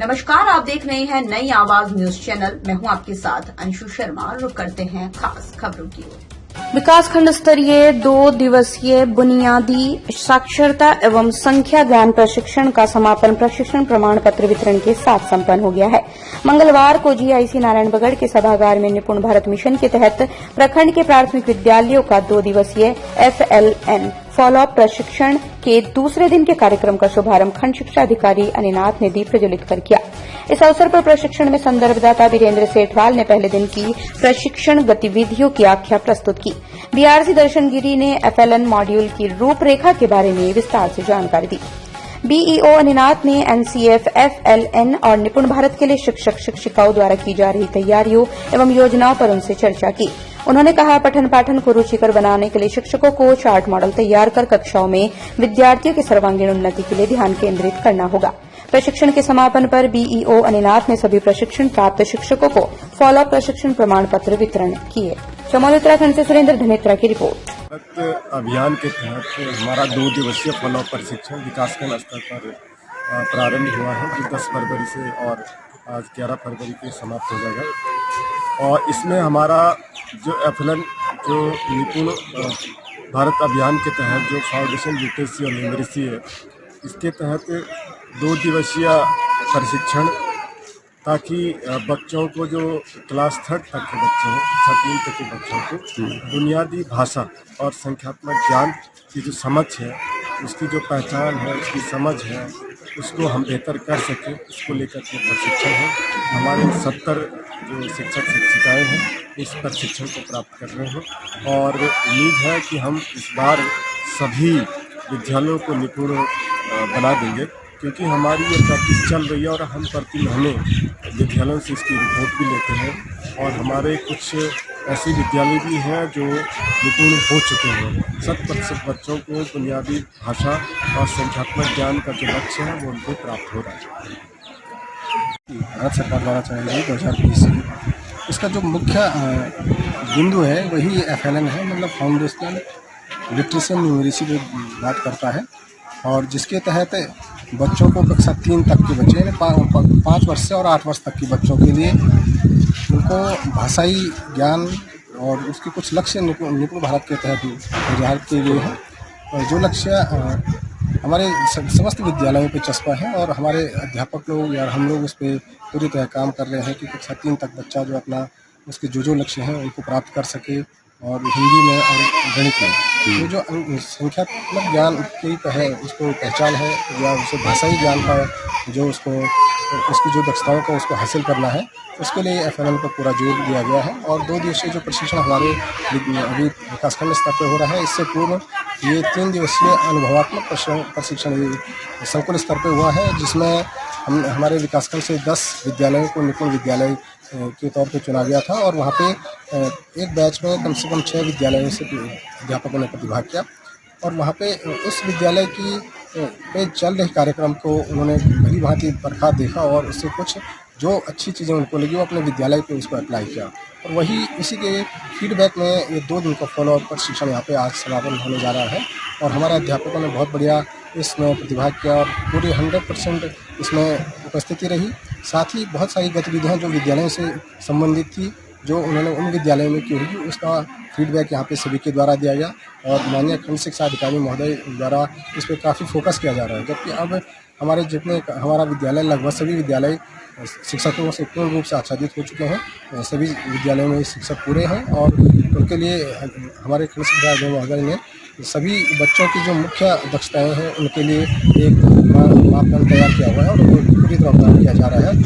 नमस्कार, आप देख रहे हैं नई आवाज न्यूज चैनल। मैं हूं आपके साथ अंशु शर्मा। रुक करते हैं खास खबरों की ओर। विकासखंड स्तरीय 2 दिवसीय बुनियादी साक्षरता एवं संख्या ज्ञान प्रशिक्षण का समापन प्रशिक्षण प्रमाण पत्र वितरण के साथ संपन्न हो गया है। मंगलवार को जीआईसी नारायणबगड़ के सभागार में निपुण भारत मिशन के तहत प्रखंड के प्राथमिक विद्यालयों का 2 दिवसीय FLN फॉलोअप प्रशिक्षण के दूसरे दिन के कार्यक्रम का शुभारंभ खंड शिक्षा अधिकारी अनिनाथ ने दीप प्रज्वलित कर किया। इस अवसर पर प्रशिक्षण में संदर्भदाता वीरेंद्र सेठवाल ने पहले दिन की प्रशिक्षण गतिविधियों की आख्या प्रस्तुत की। बीआरसी दर्शनगिरी ने FLN मॉड्यूल की रूपरेखा के बारे में विस्तार से जानकारी दी। बीईओ अनिनाथ ने NCF, FLN और निपुण भारत के लिए शिक्षक शिक्षिकाओं द्वारा की जा रही तैयारियों एवं योजनाओं पर उनसे चर्चा की। उन्होंने कहा, पठन पाठन को रुचिकर बनाने के लिए शिक्षकों को चार्ट मॉडल तैयार कर कक्षाओं में विद्यार्थियों की सर्वांगीण उन्नति के लिए ध्यान केंद्रित करना होगा। प्रशिक्षण के समापन पर बीईओ अनिनाथ ने सभी प्रशिक्षण प्राप्त शिक्षकों को फॉलोअप प्रशिक्षण प्रमाण पत्र वितरण किए। चमोली उत्तराखंड से सुरेंद्र धनेत्रा की रिपोर्ट। अभियान के तहत हमारा 2 दिवसीय फॉलोअप प्रशिक्षण विकासखंड स्तर पर प्रारंभ हुआ है, जो 10 फरवरी से और आज 11 फरवरी को समाप्त हो जाएगा। और इसमें हमारा जो FLN जो निपुण भारत अभियान के तहत जो फाउंडेशन लिटरेसी और न्यूमरेसी है, इसके तहत 2 दिवसीय प्रशिक्षण, ताकि बच्चों को जो क्लास 3 तक के बच्चे हैं, 3 तक के बच्चों को बुनियादी भाषा और संख्यात्मक ज्ञान की जो समझ है, उसकी जो पहचान है, उसकी समझ है, उसको हम बेहतर कर सकें, इसको लेकर के प्रशिक्षण है। हमारे 70 जो शिक्षक शिक्षिकाएँ हैं इस प्रशिक्षण को प्राप्त कर रहे हैं और उम्मीद है कि हम इस बार सभी विद्यालयों को निपुण बना देंगे, क्योंकि हमारी ये प्रैक्टिस चल रही है और हम प्रति महीने विद्यालयों से इसकी रिपोर्ट भी लेते हैं। और हमारे कुछ ऐसे विद्यालय भी हैं जो निपुण हो चुके हैं। 100% बच्चों को बुनियादी भाषा और संख्यात्मक ज्ञान का जो लक्ष्य है वो उनको प्राप्त हो रहा है। भारत सरकार द्वारा चलाई गई 2020 से इसका जो मुख्य बिंदु है वही FLN है, मतलब फाउंडेशनल लिटरेसी न्यूमरेसी पे बात करता है, और जिसके तहत बच्चों को कक्षा 3 तक के बच्चे यानी 5 वर्ष से और 8 वर्ष तक के बच्चों के लिए उनको भाषाई ज्ञान और उसके कुछ लक्ष्य निपुण भारत के तहत निर्धारित किए गए हैं। और जो लक्ष्य हमारे समस्त विद्यालयों पे चस्पा है और हमारे अध्यापक लोग या हम लोग उस पर पूरी तरह काम कर रहे हैं कि कक्षा 3 तक बच्चा जो अपना उसके जो लक्ष्य हैं उनको प्राप्त कर सके, और हिंदी में और गणित में तो जो संख्यात्मक ज्ञान की है उसको पहचान है, या उसे भाषाई ज्ञान का जो उसकी जो दक्षताओं का उसको हासिल करना है, उसके लिए FLN पर पूरा जोर दिया गया है। और 2 दिवसीय जो प्रशिक्षण हमारे अभी विकासखंड स्तर पर हो रहा है, इससे पूर्व ये 3 दिवसीय अनुभवात्मक प्रशिक्षण संकुल स्तर पर हुआ है, जिसमें हमारे विकासखंड से 10 विद्यालयों को निपुण विद्यालय के तौर पे चुना गया था। और वहाँ पे एक बैच में कम से कम 6 विद्यालयों से अध्यापकों ने प्रतिभाग किया, और वहाँ पे उस विद्यालय की पे चल रहे कार्यक्रम को उन्होंने भली भांति परखा देखा, और उससे कुछ जो अच्छी चीज़ें उनको लगी वो अपने विद्यालय पे उसको अप्लाई किया। और वही उसी के फीडबैक में ये 2 दिन का फॉलोअप प्रशिक्षण यहाँ पे आज समापन होने जा रहा है। और हमारे अध्यापकों ने बहुत बढ़िया इसमें प्रतिभाग किया और पूरी 100% इसमें उपस्थिति रही। साथ ही बहुत सारी गतिविधियाँ जो विद्यालयों से संबंधित थी, जो उन्होंने उन विद्यालयों में की होगी, उसका फीडबैक यहाँ पे सभी के द्वारा दिया गया, और माननीय खंड शिक्षा अधिकारी महोदय द्वारा इस पर काफ़ी फोकस किया जा रहा है। जबकि अब हमारे जितने हमारा विद्यालय लगभग सभी विद्यालय शिक्षकों से पूर्ण रूप से आच्छादित हो चुके हैं, सभी विद्यालयों में शिक्षक पूरे हैं, और उनके लिए हमारे खंड शिक्षा अधिकारी महोदय ने सभी बच्चों की जो मुख्य दक्षताएँ हैं उनके लिए एक मापदंड तैयार किया हुआ है, और उनको पूरी तरह प्रदान किया जा रहा है।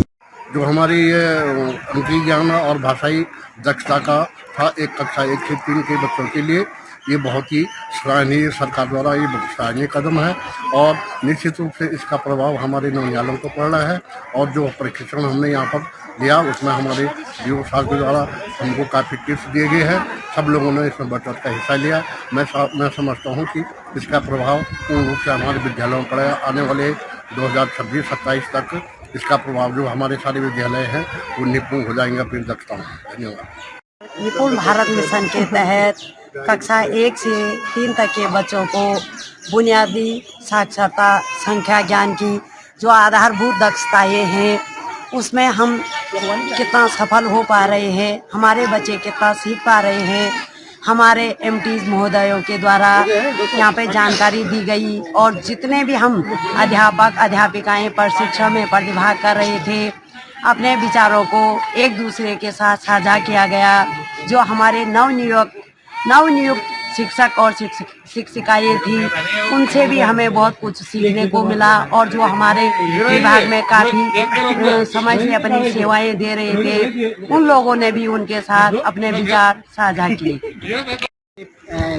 जो हमारी ये अंकीय ज्ञान और भाषाई दक्षता का था, एक कक्षा 1 से 3 के बच्चों के लिए ये बहुत ही सराहनीय, सरकार द्वारा ये बहुत सराहनीय कदम है, और निश्चित रूप से इसका प्रभाव हमारे नौनियालों को पड़ रहा है। और जो प्रशिक्षण हमने यहाँ पर लिया उसमें हमारे डी.ओ. साहब के द्वारा हमको काफ़ी टिप्स दिए गए हैं, सब लोगों ने इसमें बढ़-चढ़ का हिस्सा लिया। मैं समझता हूँ कि इसका प्रभाव पूर्ण रूप से हमारे विद्यालयों में पड़ेगा। आने वाले 2026-27 तक इसका प्रभाव जो हमारे सारे विद्यालय हैं वो निपुण हो जाएंगे अपनी दक्षताओं में। धन्यवाद। निपुण भारत मिशन के तहत कक्षा 1 से 3 तक के बच्चों को बुनियादी साक्षरता संख्या ज्ञान की जो आधारभूत दक्षताएं हैं उसमें हम कितना सफल हो पा रहे हैं, हमारे बच्चे कितना सीख पा रहे हैं। हमारे एमटीज महोदयों के द्वारा यहाँ पे जानकारी दी गई और जितने भी हम अध्यापक अध्यापिकाएं प्रशिक्षण में प्रतिभाग कर रहे थे, अपने विचारों को एक दूसरे के साथ साझा किया गया। जो हमारे नवनियुक्त शिक्षक और शिक्षिकाएं थी, उनसे भी हमें बहुत कुछ सीखने को मिला और जो हमारे विभाग में काफी समय से अपनी सेवाएं दे रहे थे, उन लोगों ने भी उनके साथ अपने विचार साझा किए।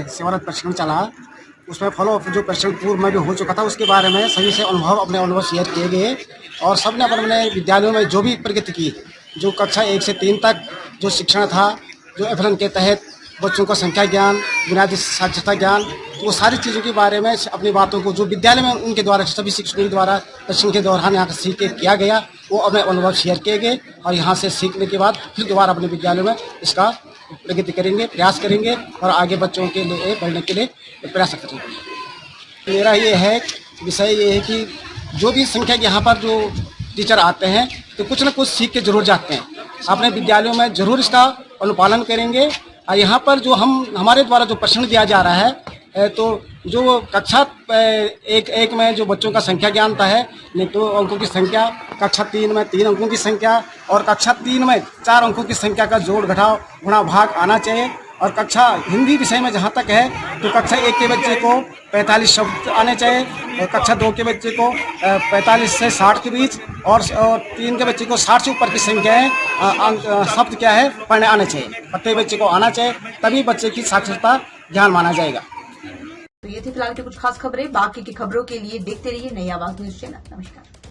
सेवारत प्रशिक्षण चला, उसमें फॉलो जो प्रशिक्षण पूर्व में भी हो चुका था, उसके बारे में सभी से अपने अनुभव शेयर किए गए और सबने अपने विद्यालयों में जो भी प्रगति की, जो कक्षा 1 से 3 तक जो शिक्षण था, जो FLN के तहत बच्चों का संख्या ज्ञान, बुनियादी साक्षरता ज्ञान, तो वो सारी चीज़ों के बारे में अपनी बातों को जो विद्यालय में उनके द्वारा सभी शिक्षकों के द्वारा प्रशिक्षण के दौरान यहाँ सीख के किया गया, वो अपने अनुभव शेयर किए गए और यहाँ से सीखने के बाद फिर दोबारा अपने विद्यालय में इसका प्रगति करेंगे, प्रयास करेंगे और आगे बच्चों के लिए बढ़ने के लिए प्रयास करेंगे। मेरा ये है विषय ये है कि जो भी संख्या यहाँ पर जो टीचर आते हैं तो कुछ न कुछ सीख के जरूर जाते हैं, अपने विद्यालयों में जरूर इसका अनुपालन करेंगे। और यहाँ पर जो हमारे द्वारा जो प्रशिक्षण दिया जा रहा है, तो जो कक्षा 1 में जो बच्चों का संख्या ज्ञानता है, 2 अंकों की संख्या, कक्षा 3 में 3 अंकों की संख्या और कक्षा 3 में 4 अंकों की संख्या का जोड़ घटाव गुणा भाग आना चाहिए। और कक्षा हिंदी विषय में जहाँ तक है तो कक्षा 1 के बच्चे को 45 शब्द आने चाहिए और कक्षा 2 के बच्चे को 45 से 60 के बीच और 3 के बच्चे को 60 से ऊपर की संख्याएं शब्द क्या है पढ़ने आने चाहिए, प्रत्येक बच्चे को आना चाहिए, तभी बच्चे की साक्षरता ज्ञान माना जाएगा। तो ये थी फिलहाल की कुछ खास खबरें। बाकी की खबरों के लिए देखते रहिए नई आवाज न्यूज चैनल। नमस्कार।